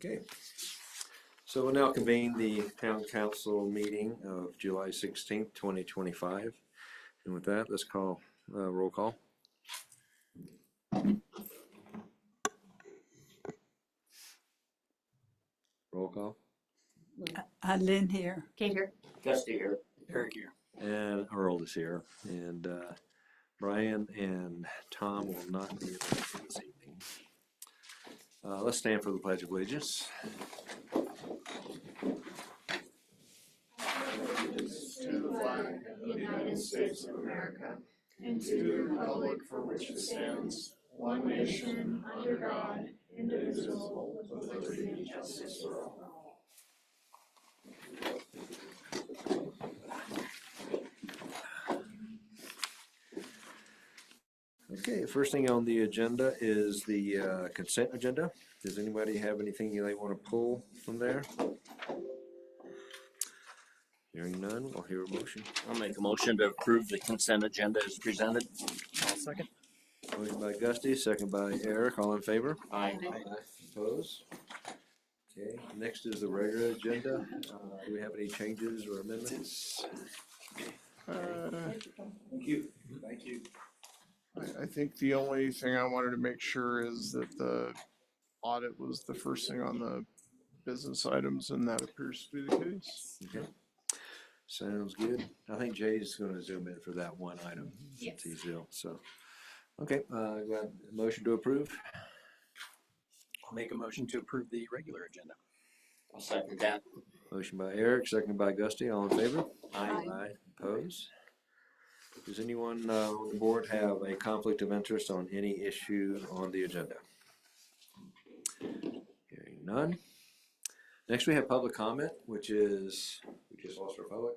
Okay. So we'll now convene the town council meeting of July 16th, 2025. And with that, let's call roll call. Roll call. Lynn here. Kate here. Gusty here. Eric here. And Earl is here. And Brian and Tom will not be able to this evening. Let's stand for the Pledge of Allegiance. To the flag of the United States of America and to the republic for which it stands, one nation, under God, indivisible, with liberty and justice for all. Okay, first thing on the agenda is the consent agenda. Does anybody have anything they want to pull from there? Hearing none, we'll hear a motion. I'll make a motion to approve the consent agenda as presented. I'll second. Motion by Gusty, second by Eric. All in favor? Aye. Opposed? Okay, next is the regular agenda. Do we have any changes or amendments? Thank you. Thank you. I think the only thing I wanted to make sure is that the audit was the first thing on the business items, and that appears to be the case. Okay. Sounds good. I think Jay's going to zoom in for that one item. Yes. Since he's ill, so. Okay, got a motion to approve. I'll make a motion to approve the regular agenda. I'll second that. Motion by Eric, second by Gusty. All in favor? Aye. Aye. Opposed? Does anyone on the board have a conflict of interest on any issue on the agenda? Hearing none. Next, we have public comment, which is, we just lost our public.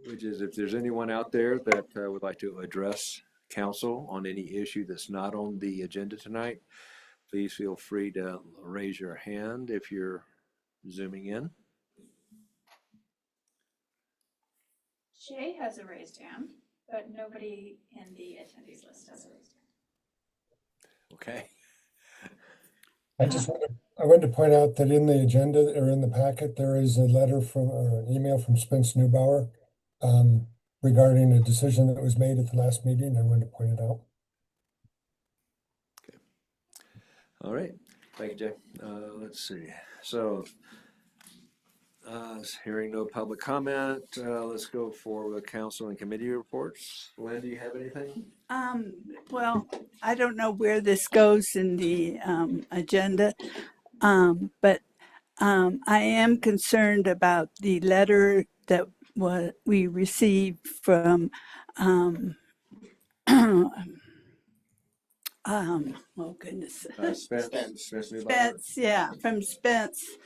Which is if there's anyone out there that would like to address council on any issue that's not on the agenda tonight, please feel free to raise your hand if you're zooming in. Shay has a raised hand, but nobody in the attendees list has a raised hand. Okay. I wanted to point out that in the agenda or in the packet, there is a letter from, or an email from Spence Neubauer regarding a decision that was made at the last meeting. I wanted to point it out. Okay. All right. Thank you, Jay. Let's see. So, hearing no public comment, let's go for the council and committee reports. Lynn, do you have anything? Well, I don't know where this goes in the agenda, but I am concerned about the letter that we received from oh goodness, Spence Neubauer. Spence, yeah, from Spence.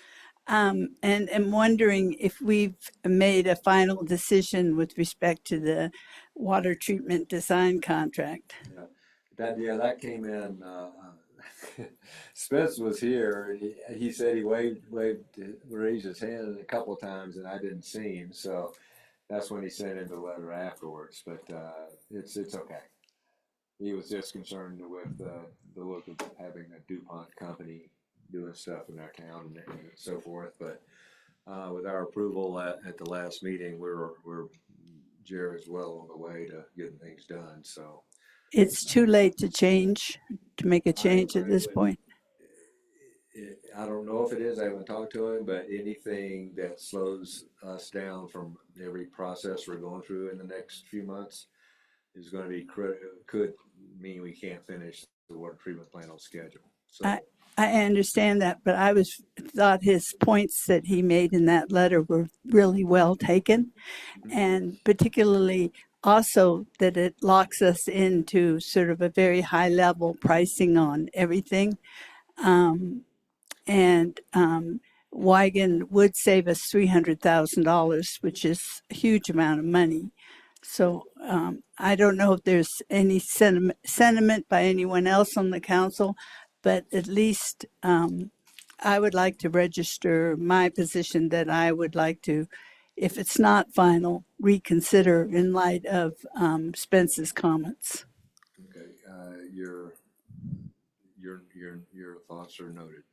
And I'm wondering if we've made a final decision with respect to the water treatment design contract. That came in. Spence was here. He said he raised his hand a couple of times, and I didn't see him. So that's when he sent in the letter afterwards. But it's okay. He was just concerned with the look of having a DuPont company doing stuff in our town and so forth. But with our approval at the last meeting, Jared's well on the way to getting things done. So It's too late to make a change at this point. I don't know if it is. I haven't talked to him, but anything that slows us down from every process we're going through in the next few months is going to be could mean we can't finish the water treatment plant on schedule. So I understand that, but I thought his points that he made in that letter were really well taken, and particularly also that it locks us into sort of a very high level pricing on everything. Wygan would save us $300,000, which is a huge amount of money. So I don't know if there's any sentiment by anyone else on the council, but at least I would like to register my position that I would like to, if it's not final, reconsider in light of Spence's comments. okay, your thoughts are noted.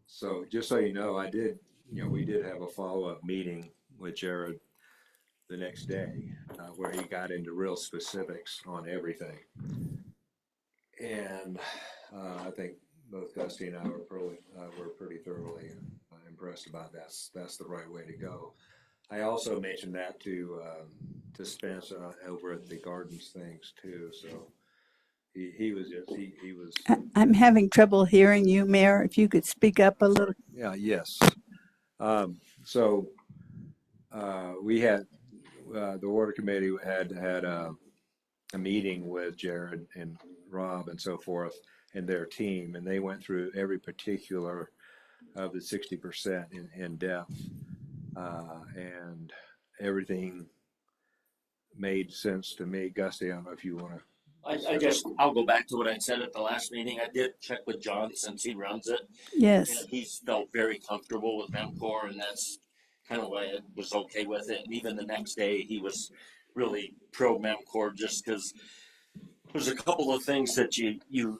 So just so you know, we did have a follow-up meeting with Jared the next day, where he got into real specifics on everything. And I think both Dusty and I were pretty thoroughly impressed about that. That's the right way to go. I also mentioned that to Spence over at the Gardens things too. So he was. I'm having trouble hearing you, Mayor. If you could speak up a little. Yeah. Yes. So we had the water committee had a meeting with Jared and Rob and so forth and their team, and they went through every particular of the 60% in depth, and everything made sense to me. Gusty, I don't know if you want to. I'll go back to what I said at the last meeting. I did check with John since he runs it. Yes. And he's felt very comfortable with MEMCOR, and that's kind of why I was okay with it. And even the next day, he was really pro MEMCOR, just because there's a couple of things that you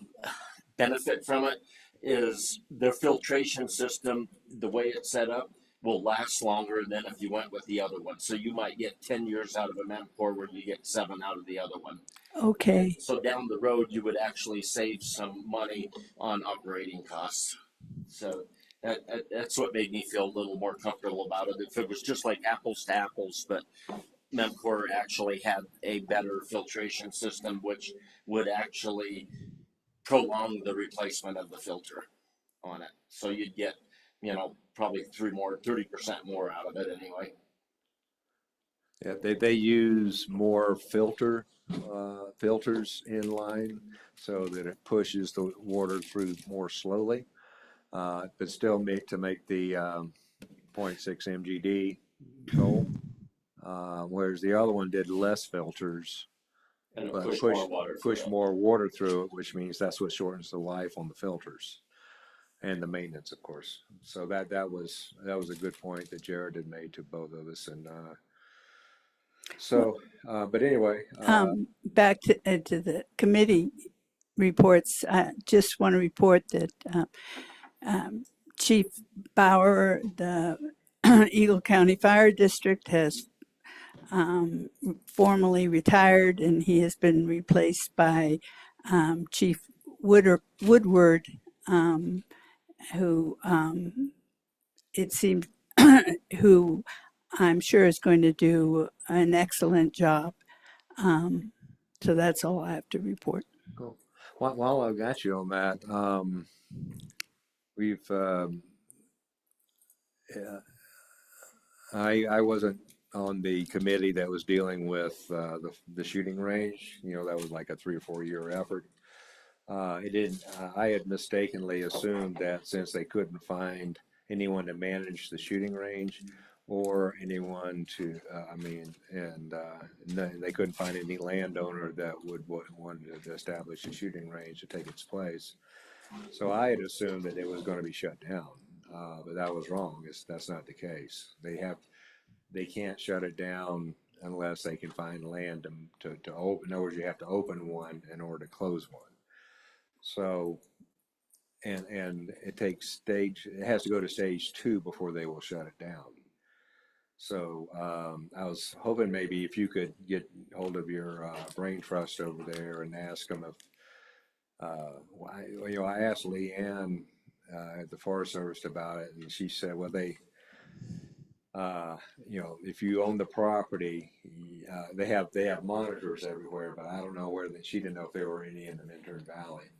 benefit from it. Is their filtration system, the way it's set up, will last longer than if you went with the other one. So you might get 10 years out of a MEMCOR where you get 7 out of the other one. Okay. So down the road, you would actually save some money on operating costs. So that's what made me feel a little more comfortable about it. If it was just like apples to apples, but MEMCOR actually had a better filtration system, which would actually prolong the replacement of the filter on it. So you'd get, probably 30% more out of it anyway. Yeah, they use more filters in line so that it pushes the water through more slowly, but still make the 0.6 MGD goal. Whereas the other one did less filters, And but push more water through it, which means that's what shortens the life on the filters and the maintenance, of course. So that was a good point that Jared had made to both of us, and but anyway, Back to the committee reports. I just want to report that Chief Bauer, the Eagle County Fire District, has formally retired, and he has been replaced by Chief Woodward, who it seems who I'm sure is going to do an excellent job. So that's all I have to report. cool. While I've got you on that, we've I wasn't on the committee that was dealing with the shooting range. That was like a 3 or 4 year effort. It didn't. I had mistakenly assumed that since they couldn't find anyone to manage the shooting range, or anyone to, they couldn't find any landowner that would want to establish a shooting range to take its place. So I had assumed that it was going to be shut down, but that was wrong. That's not the case. They can't shut it down unless they can find land to open. In other words, you have to open one in order to close one. So, and it has to go to stage 2 before they will shut it down. So I was hoping maybe if you could get hold of your brain trust over there and ask them if, I asked Leanne at the Forest Service about it, and she said, well, they, if you own the property, they have monitors everywhere, but I don't know she didn't know if there were any in the Minturn Valley.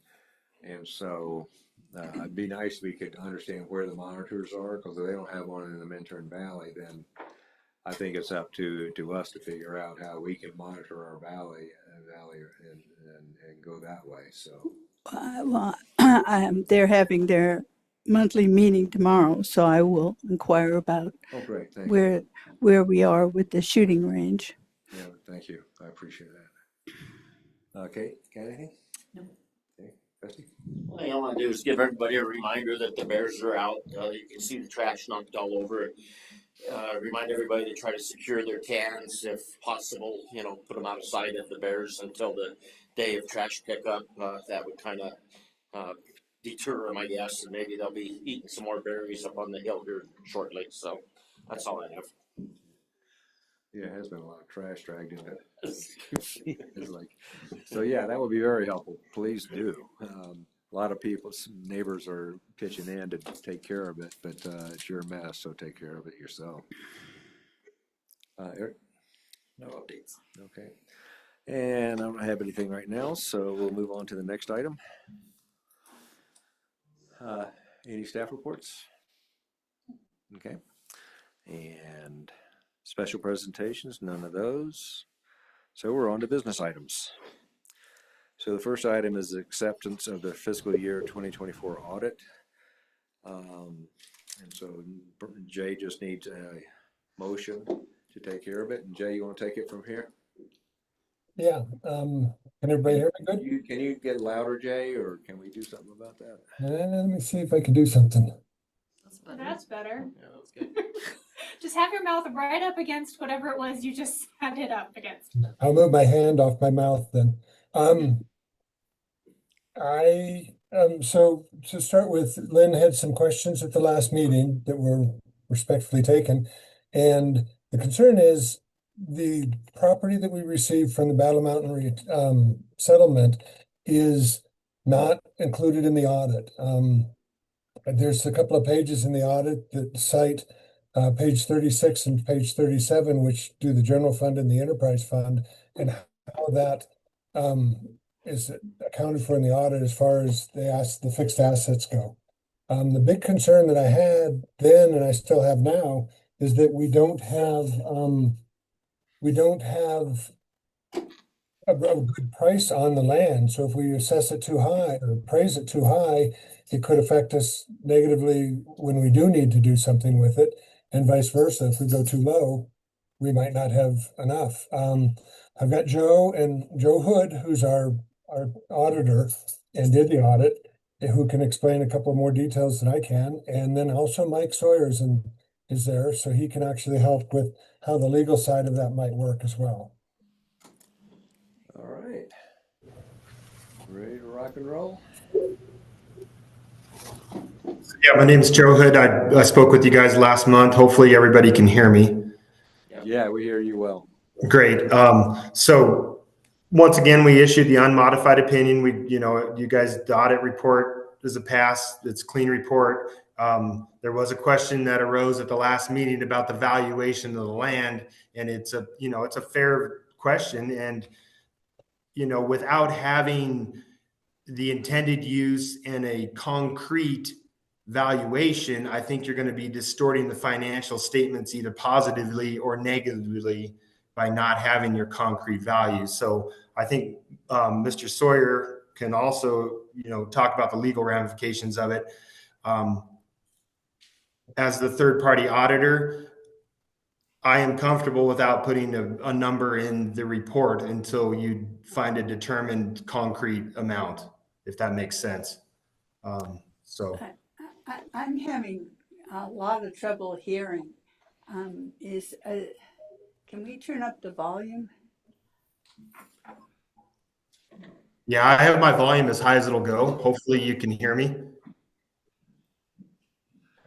And so it'd be nice if we could understand where the monitors are, because if they don't have one in the Minturn Valley, then I think it's up to us to figure out how we can monitor our valley and go that way. So They're having their monthly meeting tomorrow, so I will inquire about great, thank you. where we are with the shooting range. Yeah, thank you. I appreciate that. Okay, got anything? No. Okay. Rusty? All I want to do is give everybody a reminder that the bears are out. You can see the trash knocked all over it. Remind everybody to try to secure their cans if possible. You know, put them out of sight of the bears until the day of trash pickup. That would kind of deter them, I guess, and maybe they'll be eating some more berries up on the hill here shortly. So that's all I have. Yeah, it has been a lot of trash dragged into it. It's like, so yeah, that would be very helpful. Please do. A lot of people, some neighbors are pitching in to take care of it, but it's your mess, so take care of it yourself. Eric? No updates. Okay. And I don't have anything right now, so we'll move on to the next item. Any staff reports? Okay. And special presentations, none of those. So we're on to business items. So the first item is the acceptance of the fiscal year 2024 audit. And so Jay just needs a motion to take care of it. And Jay, you want to take it from here? Yeah, can everybody hear me good? Can you get louder, Jay, or can we do something about that? Let me see if I can do something. That's better. Yeah, that was good. Just have your mouth right up against whatever it was you just had it up against. I'll move my hand off my mouth then. So to start with, Lynn had some questions at the last meeting that were respectfully taken. And the concern is the property that we received from the Battle Mountain settlement is not included in the audit. There's a couple of pages in the audit that cite page 36 and page 37, which do the general fund and the enterprise fund, and how that is accounted for in the audit as far as the fixed assets go. The big concern that I had then, and I still have now, is that we don't have a good price on the land. So if we assess it too high or appraise it too high, it could affect us negatively when we do need to do something with it, and vice versa. If we go too low, we might not have enough. I've got Joe Hood, who's our auditor and did the audit, who can explain a couple more details than I can. And then also Mike Sawyers is there, so he can actually help with how the legal side of that might work as well. All right. Ready to rock and roll? Yeah, my name is Joe Hood. I spoke with you guys last month. Hopefully everybody can hear me. Yeah, we hear you well. Great. So once again, we issued the unmodified opinion. You guys, the audit report is a pass. It's a clean report. There was a question that arose at the last meeting about the valuation of the land, and it's a fair question. And, without having the intended use and a concrete valuation, I think you're going to be distorting the financial statements either positively or negatively by not having your concrete value. So I think Mr. Sawyer can also, talk about the legal ramifications of it. As the third-party auditor, I am comfortable without putting a number in the report until you find a determined concrete amount, if that makes sense. I'm having a lot of trouble hearing. Can we turn up the volume? Yeah, I have my volume as high as it'll go. Hopefully you can hear me.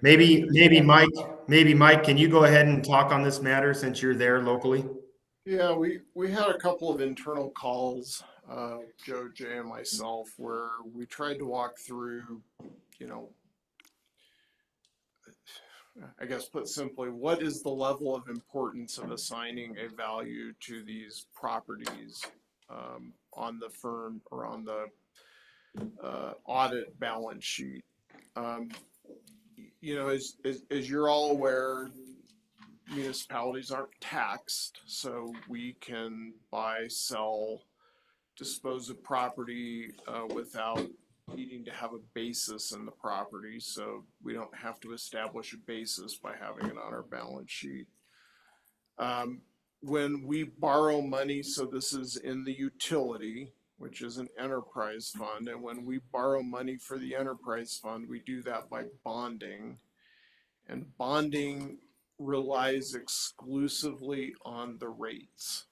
Maybe Mike, can you go ahead and talk on this matter since you're there locally? Yeah, we had a couple of internal calls, Joe, Jay, and myself, where we tried to walk through, I guess put simply, what is the level of importance of assigning a value to these properties on the firm or on the audit balance sheet? As you're all aware, municipalities aren't taxed, so we can buy, sell, dispose of property without needing to have a basis in the property. So we don't have to establish a basis by having it on our balance sheet. When we borrow money, so this is in the utility, which is an enterprise fund. And when we borrow money for the enterprise fund, we do that by bonding. And bonding relies exclusively on the rates.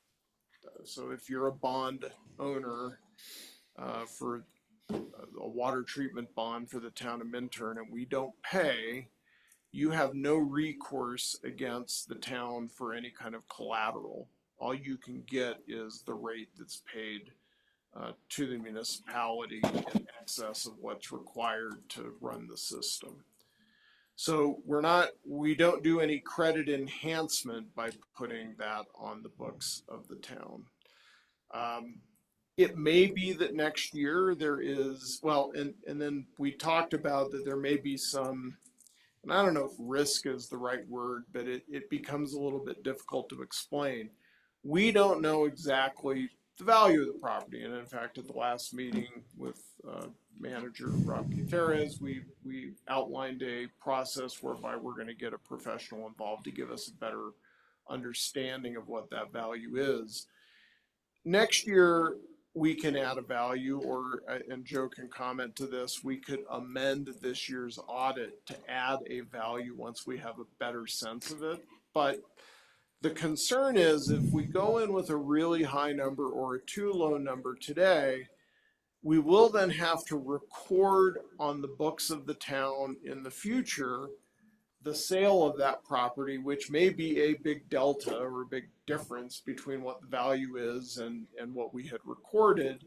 So if you're a bond owner for a water treatment bond for the town of Minturn and we don't pay, you have no recourse against the town for any kind of collateral. All you can get is the rate that's paid to the municipality in excess of what's required to run the system. So we don't do any credit enhancement by putting that on the books of the town. It may be that next year there is, well, and then we talked about that there may be some, and I don't know if risk is the right word, but it becomes a little bit difficult to explain. We don't know exactly the value of the property. And in fact, at the last meeting with manager Rob Gutierrez, we outlined a process whereby we're going to get a professional involved to give us a better understanding of what that value is. Next year, we can add a value, or, and Joe can comment to this, we could amend this year's audit to add a value once we have a better sense of it. But the concern is if we go in with a really high number or a too low number today, we will then have to record on the books of the town in the future the sale of that property, which may be a big delta or a big difference between what the value is and what we had recorded.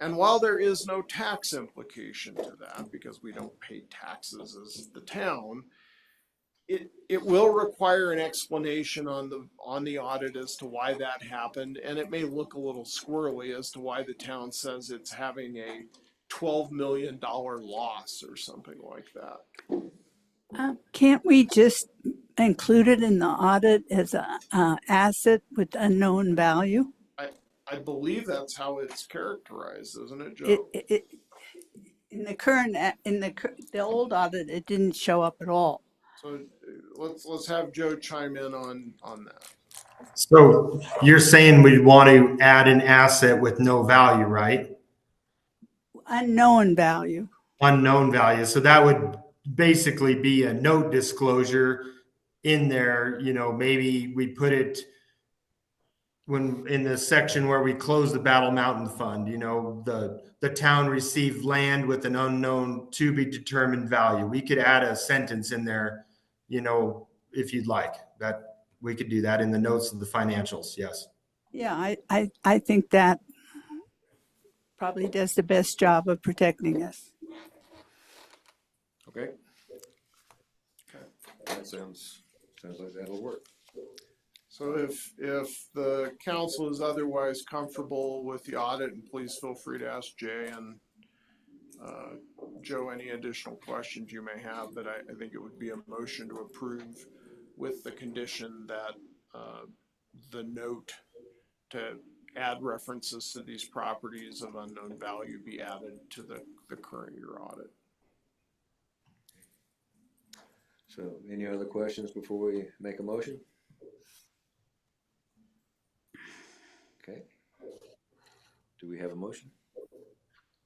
And while there is no tax implication to that, because we don't pay taxes as the town, it will require an explanation on the audit as to why that happened. And it may look a little squirrely as to why the town says it's having a $12 million loss or something like that. Can't we just include it in the audit as an asset with unknown value? I believe that's how it's characterized, isn't it, Joe? In the old audit, it didn't show up at all. So let's have Joe chime in on that. So you're saying we want to add an asset with no value, right? Unknown value. Unknown value. So that would basically be a note disclosure in there. You know, maybe we put it when in the section where we close the Battle Mountain Fund, you know, the town received land with an unknown to be determined value. We could add a sentence in there, you know, if you'd like. That we could do that in the notes of the financials. Yes. Yeah, I think that probably does the best job of protecting us. Okay. That sounds like that'll work. So if the council is otherwise comfortable with the audit, and please feel free to ask Jay and Joe any additional questions you may have, but I think it would be a motion to approve with the condition that the note to add references to these properties of unknown value be added to the current year audit. So any other questions before we make a motion? Okay. Do we have a motion?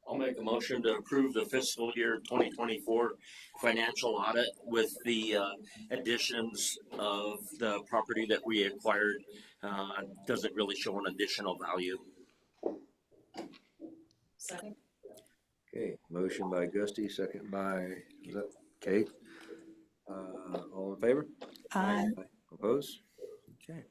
I'll make a motion to approve the fiscal year 2024 financial audit with the additions of the property that we acquired. Doesn't really show an additional value. Second. Okay, motion by Gusty, second by, is that Kate? All in favor? Aye. Opposed? Okay.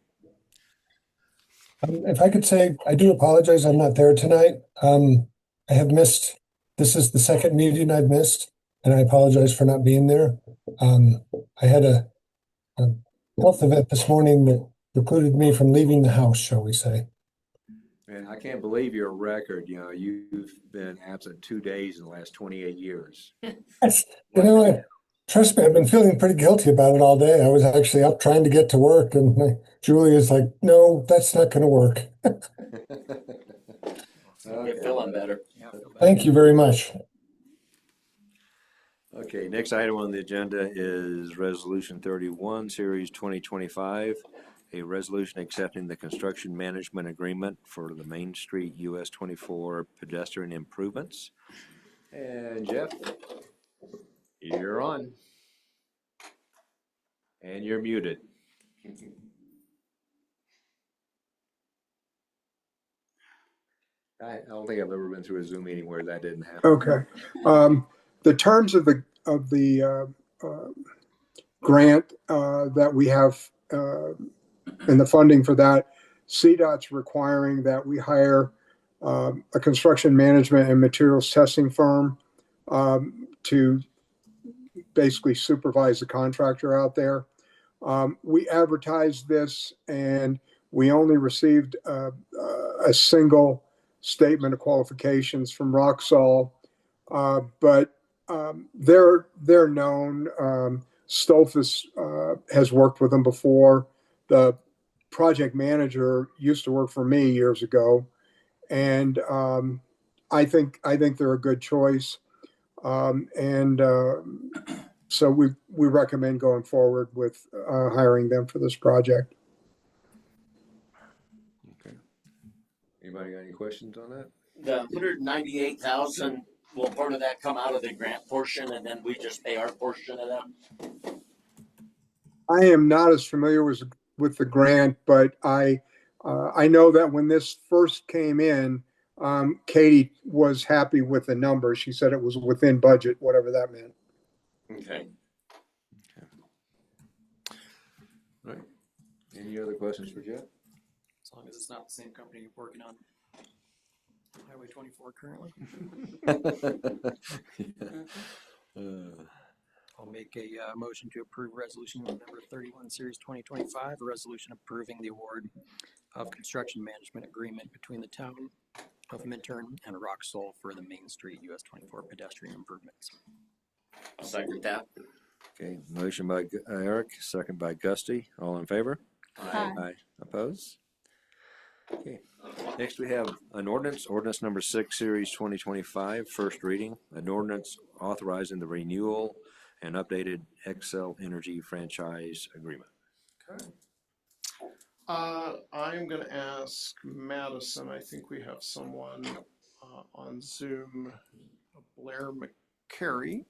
If I could say, I do apologize, I'm not there tonight. I have missed, this is the second meeting I've missed, and I apologize for not being there. I had a health event this morning that precluded me from leaving the house, shall we say. And I can't believe your record, you know, you've been absent 2 days in the last 28 years. Yes, you know, trust me, I've been feeling pretty guilty about it all day. I was actually up trying to get to work, and Julia's like, no, that's not going to work. You're feeling better. Thank you very much. Okay, next item on the agenda is Resolution 31, Series 2025. a resolution accepting the construction management agreement for the Main Street US 24 pedestrian improvements. And Jeff, you're on. And you're muted. I don't think I've ever been through a Zoom meeting where that didn't happen. Okay. The terms of the grant that we have and the funding for that, CDOT's requiring that we hire a construction management and materials testing firm to basically supervise the contractor out there. We advertised this and we only received a single statement of qualifications from Roxol, but they're known. Stolfus has worked with them before. The project manager used to work for me years ago, and I think they're a good choice. So we recommend going forward with hiring them for this project. Okay. Anybody got any questions on that? The 198,000, will part of that come out of the grant portion and then we just pay our portion of that? I am not as familiar with the grant, but I know that when this first came in, Katie was happy with the number. She said it was within budget, whatever that meant. Okay. All right. Any other questions for Jeff? As long as it's not the same company you're working on Highway 24 currently. I'll make a motion to approve resolution number 31 series 2025, a resolution approving the award of construction management agreement between the town of Minturn and Roxol for the Main Street US 24 pedestrian improvements. I'll second that. Okay, motion by Eric, second by Gusty. All in favor? Aye. Aye. Opposed? Okay. Next, we have an ordinance number 6, series 2025, first reading. An ordinance authorizing the renewal and updated Xcel Energy franchise agreement. Okay. I'm going to ask Madison. I think we have someone on Zoom, Blair McCary.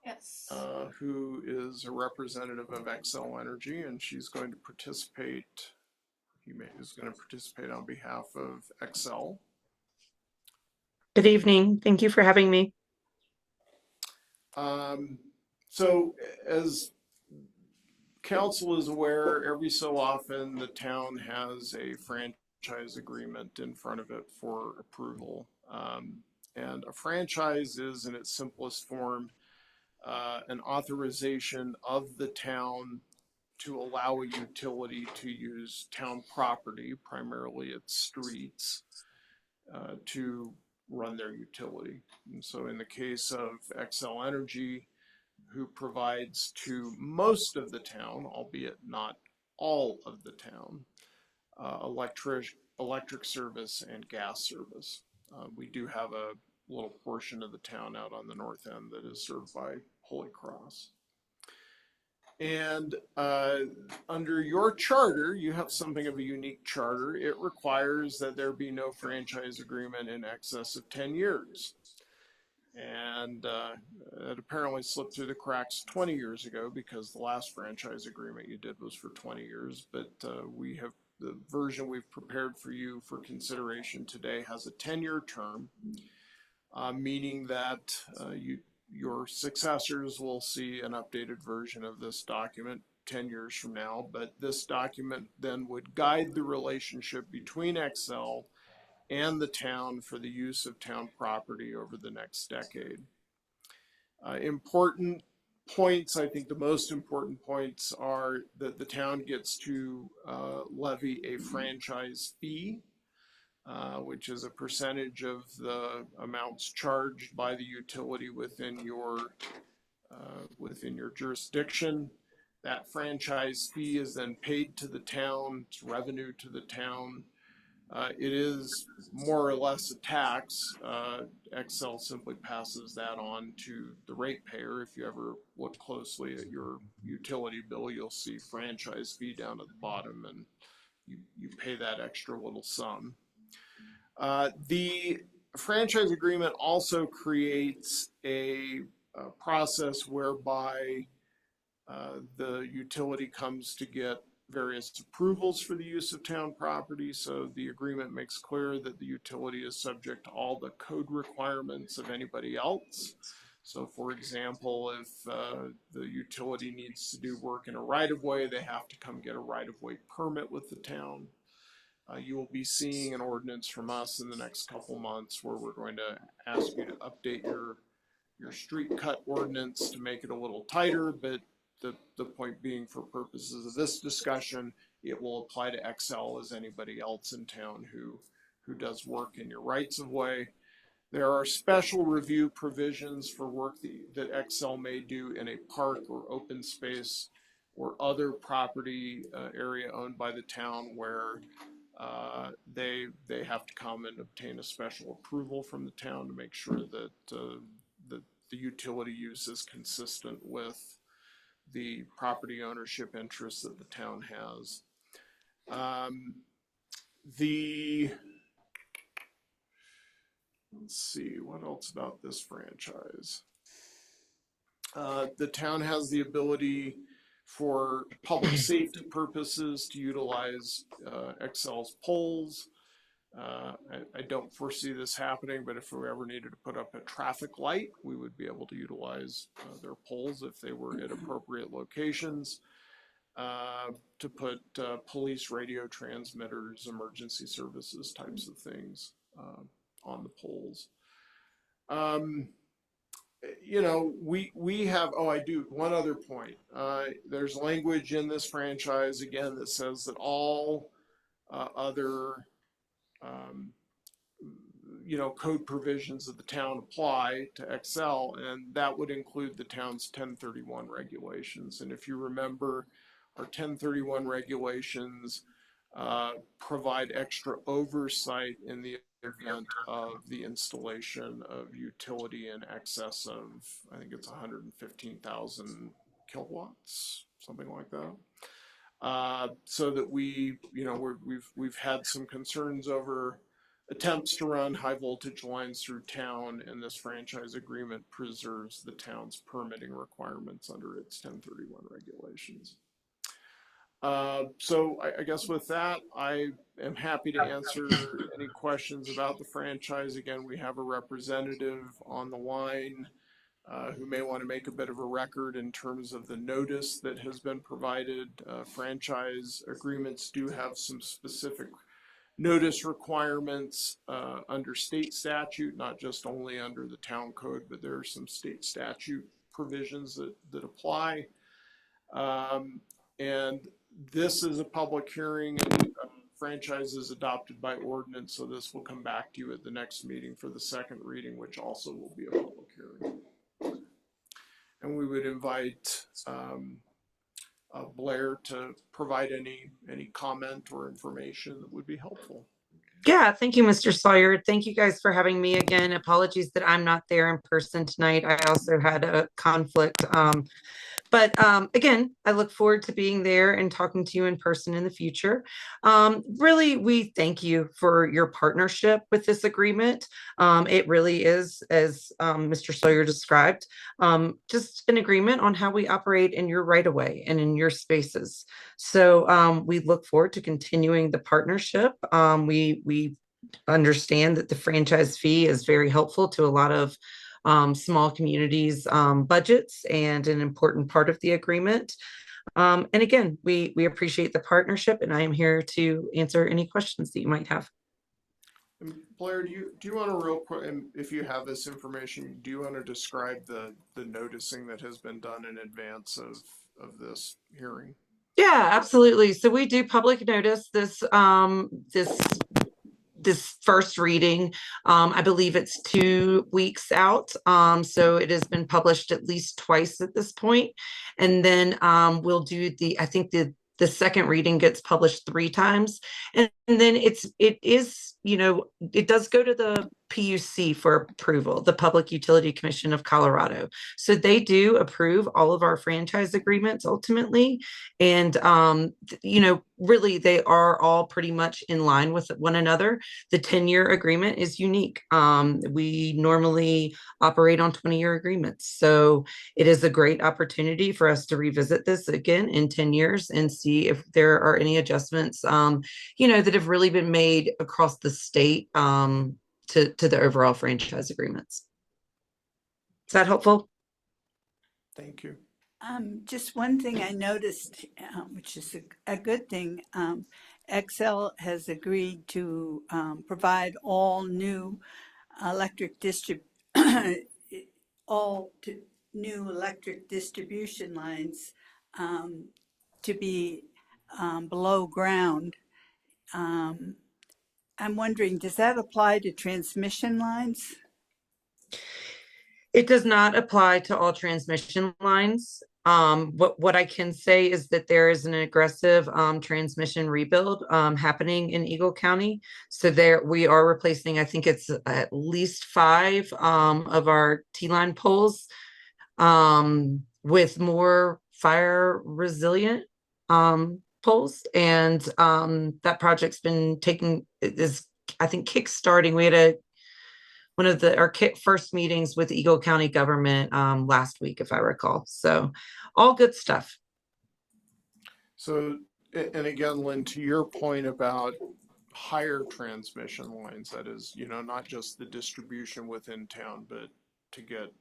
Yes. Who is a representative of Xcel Energy, and she's going to participate. Is going to participate on behalf of Xcel. Good evening. Thank you for having me. So, as council is aware, every so often the town has a franchise agreement in front of it for approval, and a franchise is, in its simplest form, an authorization of the town to allow a utility to use town property, primarily its streets, to run their utility. And so in the case of Xcel Energy, who provides to most of the town, albeit not all of the town, electric service and gas service. We do have a little portion of the town out on the north end that is served by Holy Cross. And under your charter, you have something of a unique charter. It requires that there be no franchise agreement in excess of 10 years. And it apparently slipped through the cracks 20 years ago because the last franchise agreement you did was for 20 years. But we have the version we've prepared for you for consideration today has a 10-year term, meaning that your successors will see an updated version of this document 10 years from now, but this document then would guide the relationship between Xcel and the town for the use of town property over the next decade. Important points, I think the most important points are that the town gets to levy a franchise fee, which is a percentage of the amounts charged by the utility within your jurisdiction. That franchise fee is then paid to the town, it's revenue to the town. It is more or less a tax. Excel simply passes that on to the ratepayer. If you ever look closely at your utility bill, you'll see franchise fee down at the bottom, and you pay that extra little sum. The franchise agreement also creates a process whereby the utility comes to get various approvals for the use of town property. So the agreement makes clear that the utility is subject to all the code requirements of anybody else. So for example, if the utility needs to do work in a right-of-way, they have to come get a right-of-way permit with the town. You will be seeing an ordinance from us in the next couple months where we're going to ask you to update your street cut ordinance to make it a little tighter, but the point being, for purposes of this discussion, it will apply to Excel as anybody else in town who does work in your rights of way. There are special review provisions for work that Excel may do in a park or open space or other property area owned by the town where they have to come and obtain a special approval from the town to make sure that the utility use is consistent with the property ownership interests that the town has. Let's see, what else about this franchise? The town has the ability for public safety purposes to utilize Excel's poles. I don't foresee this happening, but if we ever needed to put up a traffic light, we would be able to utilize their poles if they were at appropriate locations to put police radio transmitters, emergency services types of things on the poles. You know, we have, I do, one other point. There's language in this franchise, again, that says that all other code provisions of the town apply to Excel, and that would include the town's 1031 regulations. And if you remember, our 1031 regulations provide extra oversight in the event of the installation of utility in excess of, I think it's 115,000 kilowatts, something like that. So that we've had some concerns over attempts to run high voltage lines through town, and this franchise agreement preserves the town's permitting requirements under its 1031 regulations. So I guess with that, I am happy to answer any questions about the franchise. Again, we have a representative on the line who may want to make a bit of a record in terms of the notice that has been provided. Franchise agreements do have some specific notice requirements under state statute, not just only under the town code, but there are some state statute provisions that apply. And this is a public hearing, and franchise is adopted by ordinance, so this will come back to you at the next meeting for the second reading, which also will be a public hearing. And we would invite Blair to provide any comment or information that would be helpful. Yeah, thank you, Mr. Sawyer. Thank you guys for having me again. Apologies that I'm not there in person tonight. I also had a conflict. But again, I look forward to being there and talking to you in person in the future. Really, we thank you for your partnership with this agreement. It really is, as Mr. Sawyer described, just an agreement on how we operate in your right of way and in your spaces. So we look forward to continuing the partnership. We understand that the franchise fee is very helpful to a lot of small communities' budgets and an important part of the agreement. And again, we appreciate the partnership, and I am here to answer any questions that you might have. And Blair, do you want to real quick, and if you have this information, do you want to describe the noticing that has been done in advance of this hearing? Yeah, absolutely. So we do public notice this first reading. I believe it's 2 weeks out. So it has been published at least twice at this point. And then we'll do I think the The second reading gets published 3 times, and then it is, it does go to the PUC for approval, the Public Utility Commission of Colorado. So they do approve all of our franchise agreements ultimately. And, really they are all pretty much in line with one another. The 10-year agreement is unique. We normally operate on 20-year agreements. So it is a great opportunity for us to revisit this again in 10 years and see if there are any adjustments, that have really been made across the state to the overall franchise agreements. Is that helpful? Thank you. Just one thing I noticed, which is a good thing, Xcel has agreed to provide all new electric new electric distribution lines to be below ground. I'm wondering, does that apply to transmission lines? It does not apply to all transmission lines. What I can say is that there is an aggressive transmission rebuild happening in Eagle County. So there we are replacing, I think it's at least 5 of our T-line poles with more fire resilient poles. And that project's been I think kickstarting. We had one of our first meetings with Eagle County government last week, if I recall. So all good stuff. So, and again, Lynn, to your point about higher transmission lines, that is, not just the distribution within town, but to get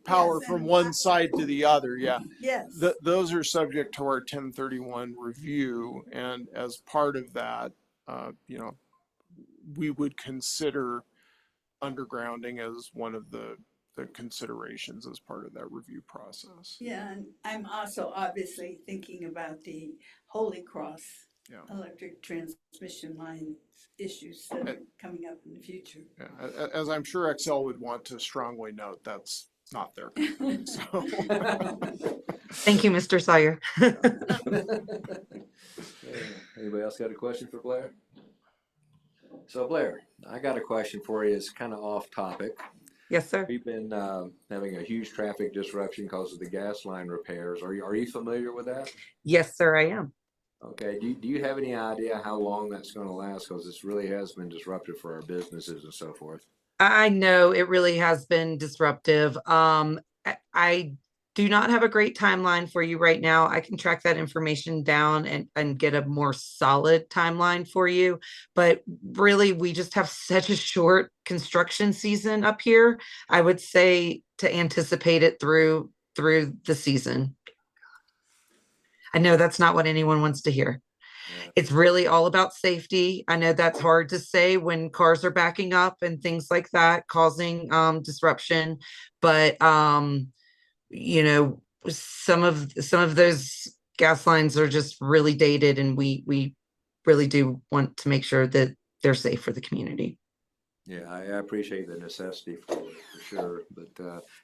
power from one side to the other. Yeah. Yes. Those are subject to our 1031 review. And as part of that, we would consider undergrounding as one of the considerations as part of that review process. Yeah, and I'm also obviously thinking about the Holy Cross electric transmission line issues that are coming up in the future. Yeah, as I'm sure Xcel would want to strongly note, that's not their concern. So. Thank you, Mr. Sawyer. Anybody else got a question for Blair? So Blair, I got a question for you. It's kind of off topic. Yes, sir. We've been having a huge traffic disruption because of the gas line repairs. Are you familiar with that? Yes, sir, I am. Okay. Do you have any idea how long that's going to last? Because this really has been disruptive for our businesses and so forth. I know it really has been disruptive. I do not have a great timeline for you right now. I can track that information down and get a more solid timeline for you. But really, we just have such a short construction season up here. I would say to anticipate it through the season. I know that's not what anyone wants to hear. It's really all about safety. I know that's hard to say when cars are backing up and things like that, causing disruption. But some of those gas lines are just really dated, and we really do want to make sure that they're safe for the community. Yeah, I appreciate the necessity for it, for sure. But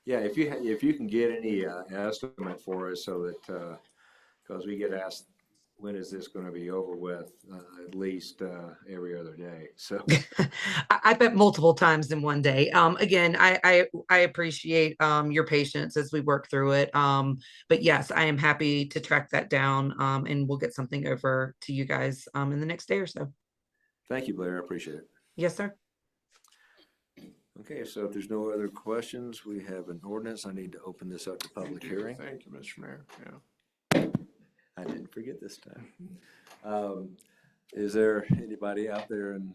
if you can get any estimate for us, so that because we get asked, when is this going to be over with? At least every other day. So I bet multiple times in one day. Again, I appreciate your patience as we work through it. But yes, I am happy to track that down, and we'll get something over to you guys in the next day or so. Thank you, Blair. I appreciate it. Yes, sir. Okay, so if there's no other questions, we have an ordinance. I need to open this up to public hearing. Thank you, Mr. Mayor. Yeah. I didn't forget this time. Is there anybody out there in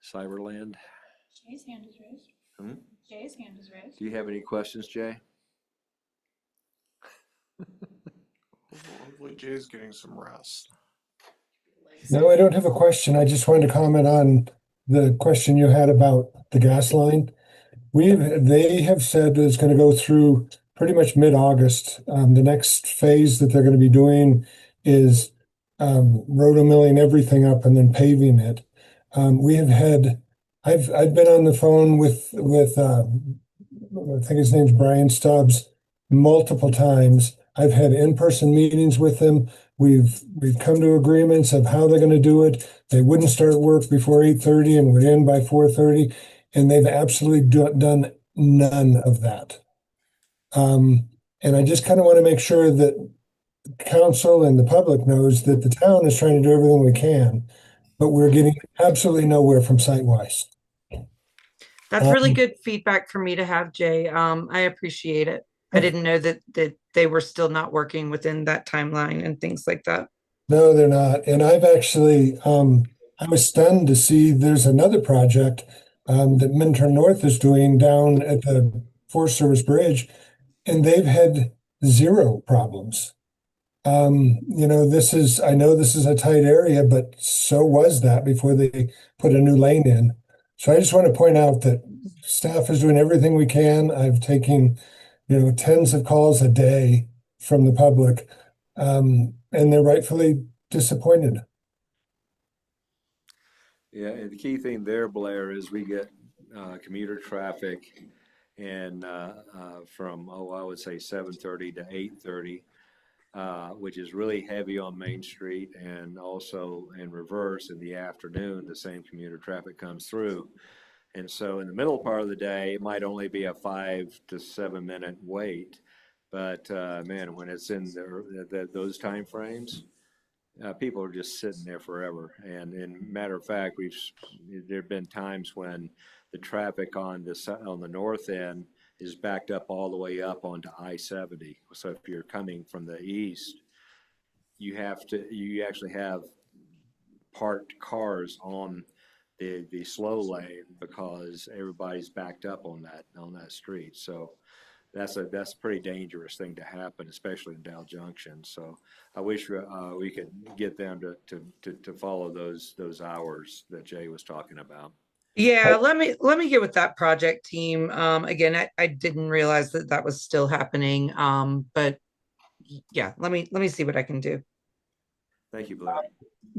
Cyberland? Jay's hand is raised. Jay's hand is raised. Do you have any questions, Jay? Hopefully Jay's getting some rest. No, I don't have a question. I just wanted to comment on the question you had about the gas line. They have said that it's going to go through pretty much mid-August. The next phase that they're going to be doing is rotomilling everything up and then paving it. I've been on the phone with I think his name's Brian Stubbs multiple times. I've had in-person meetings with them. We've come to agreements of how they're going to do it. They wouldn't start work before 8:30 and would end by 4:30, and they've absolutely done none of that. And I just kind of want to make sure that council and the public knows that the town is trying to do everything we can, but we're getting absolutely nowhere from SiteWise. That's really good feedback for me to have, Jay. I appreciate it. I didn't know that they were still not working within that timeline and things like that. No, they're not. And I've actually, I was stunned to see there's another project that Minturn North is doing down at the Forest Service Bridge, and they've had zero problems. You know, I know this is a tight area, but so was that before they put a new lane in. So I just want to point out that staff is doing everything we can. I've taken, tens of calls a day from the public, and they're rightfully disappointed. Yeah, and the key thing there, Blair, is we get commuter traffic and from, I would say 7:30 to 8:30, which is really heavy on Main Street, and also in reverse in the afternoon, the same commuter traffic comes through. And so in the middle part of the day, it might only be a 5 to 7 minute wait. But man, when it's in those time frames, people are just sitting there forever. And in matter of fact, there have been times when the traffic on the north end is backed up all the way up onto I-70. So if you're coming from the east, you actually have parked cars on the slow lane because everybody's backed up on that street. So that's a pretty dangerous thing to happen, especially in Dow Junction. So I wish we could get them to follow those hours that Jay was talking about. Yeah, let me get with that project team. Again, I didn't realize that was still happening. But yeah, let me see what I can do. Thank you, Blair.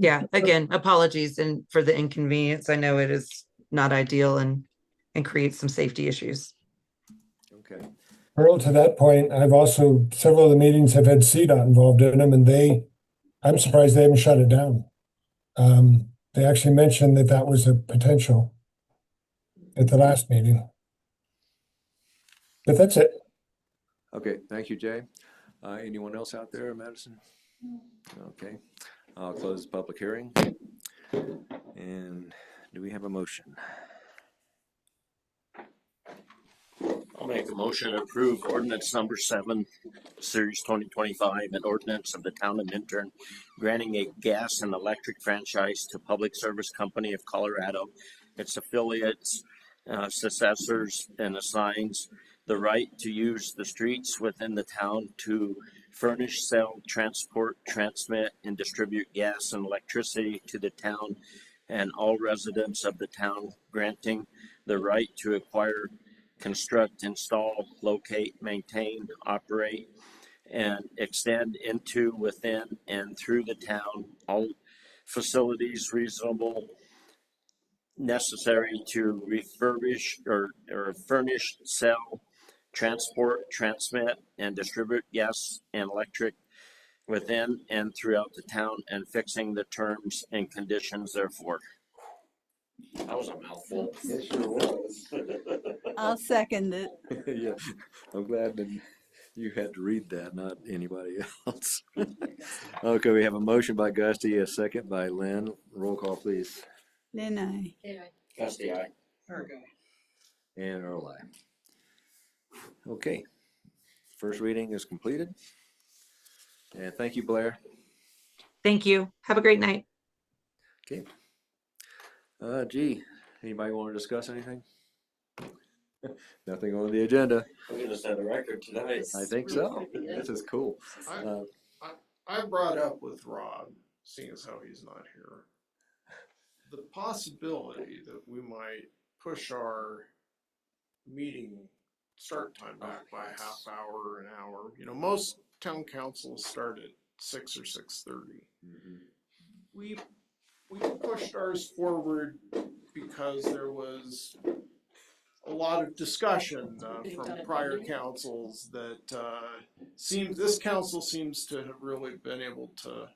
Yeah, again, apologies and for the inconvenience. I know it is not ideal and creates some safety issues. Okay. Earl, to that point, several of the meetings have had CDOT involved in them, and I'm surprised they haven't shut it down. They actually mentioned that was a potential at the last meeting. But that's it. Okay, thank you, Jay. Anyone else out there, Madison? Okay, I'll close the public hearing. And do we have a motion? I'll make a motion to approve ordinance number 7, series 2025, an ordinance of the town of Minturn granting a gas and electric franchise to Public Service Company of Colorado, its affiliates, successors, and assigns the right to use the streets within the town to furnish, sell, transport, transmit, and distribute gas and electricity to the town and all residents of the town, granting the right to acquire, construct, install, locate, maintain, operate, and extend into, within, and through the town all facilities reasonable necessary to refurbish or furnish, sell, transport, transmit, and distribute gas and electric within and throughout the town, and fixing the terms and conditions therefore. That was a mouthful. It sure was. I'll second it. Yeah, I'm glad that you had to read that, not anybody else. Okay, we have a motion by Gusty, a second by Lynn. Roll call, please. Then I. Gusty, aye. And Earl, aye. Okay, first reading is completed. And thank you, Blair. Thank you. Have a great night. Okay. Anybody want to discuss anything? Nothing on the agenda. We just had a record tonight. I think so. This is cool. I brought up with Rob, seeing as how he's not here, the possibility that we might push our meeting start time back by a half hour, an hour. Most town councils start at 6 or 6:30. We pushed ours forward because there was a lot of discussion from prior councils that this council seems to have really been able to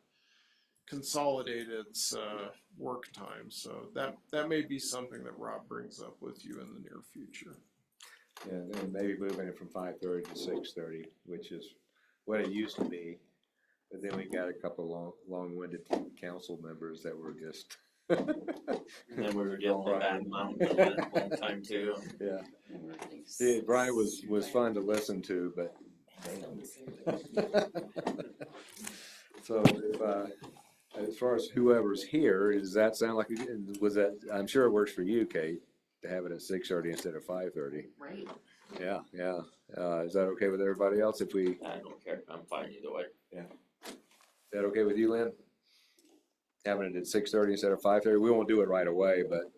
consolidate its work time. So that may be something that Rob brings up with you in the near future. And then maybe moving it from 5:30 to 6:30, which is what it used to be. But then we got a couple long-winded council members that were just. And then we were dealing with that mountain at one time too. Yeah. See, Brian was fun to listen to, but. So if, as far as whoever's here, does that sound like, was that, I'm sure it works for you, Kate, to have it at 6:30 instead of 5:30. Right. Yeah, yeah. Is that okay with everybody else if we, I don't care. I'm fine either way. is that okay with you, Lynn? Having it at 6:30 instead of 5:30? We won't do it right away, but.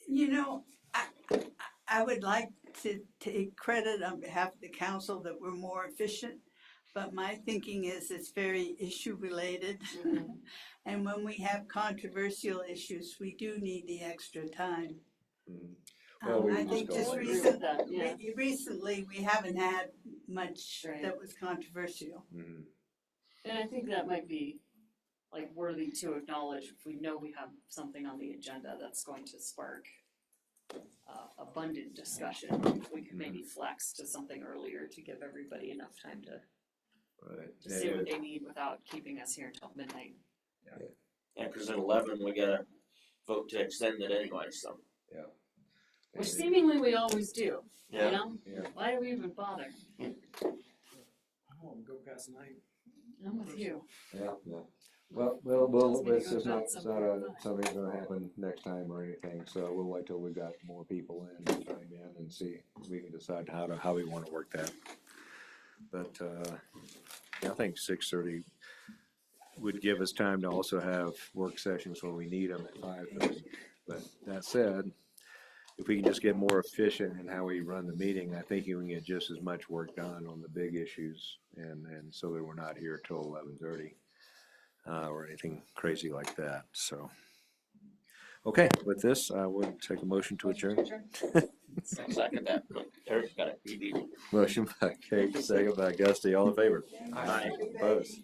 You know, I would like to take credit on behalf of the council that we're more efficient, but my thinking is it's very issue related. And when we have controversial issues, we do need the extra time. Well, we I just think go just like recently, we haven't had much Right. that was controversial. Mhm. And I think that might be like worthy to acknowledge if we know we have something on the agenda that's going to spark abundant discussion. We can maybe flex to something earlier to give everybody enough time to Right. see what they need without keeping us here until midnight. Yeah, cause at 11, we gotta vote to extend it anyway, so. Which seemingly we always do, you Yeah. know? Yeah. Why do we even bother? Go past 9. I'm with you. Yeah, yeah. Well, it's just not, something that's gonna happen next time or anything, so we'll wait till we've got more people in, chime in and see, we can decide how we wanna work that. But, I think 6:30 would give us time to also have work sessions when we need them at 5:30. But that said, if we can just get more efficient in how we run the meeting, I think you can get just as much work done on the big issues and so that we're not here till 11:30. Or anything crazy like that, so. Okay, with this, I would take a motion to adjourn. Second that. Eric's got a PD. Motion by Kate, second by Gusty, all in favor? Aye. Opposed?